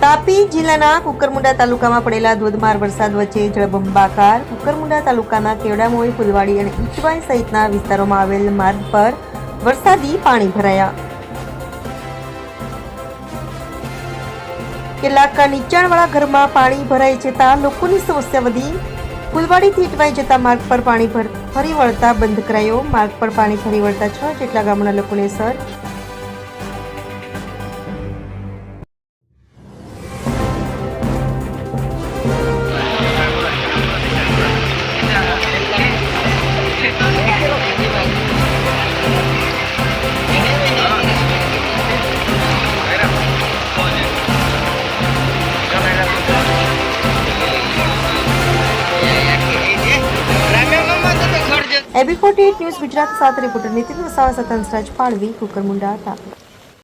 તાપી જિલ્લાના કુકરમુંડા તાલુકામાં પડેલા ધોધમાર વરસાદ વચ્ચે જળબંબાકાર કુકરમુંડા તાલુકાના કેવડામોઈ ફુલવાડી અને ઈટવાઈ સહિતના વિસ્તારોમાં આવેલ માર્ગ પર વરસાદી પાણી ભરાયા. કેટલાક નીચાણવાળા ઘરમાં પાણી ભરાઈ જતા લોકોની સમસ્યા વધી. ફુલવાડીથી ઈટવાઈ જતા માર્ગ પર પાણી ફરી વળતા બંધ કરાયો. માર્ગ પર પાણી ફરી વળતા 6 જેટલા ગામોના લોકોને અસર. AB48 ન્યૂઝ ગુજરાત સાથે રિપોર્ટર નીતિન વસાવા સાથે હંસરાજ પાડવી, કુકરમુંડા તાપી.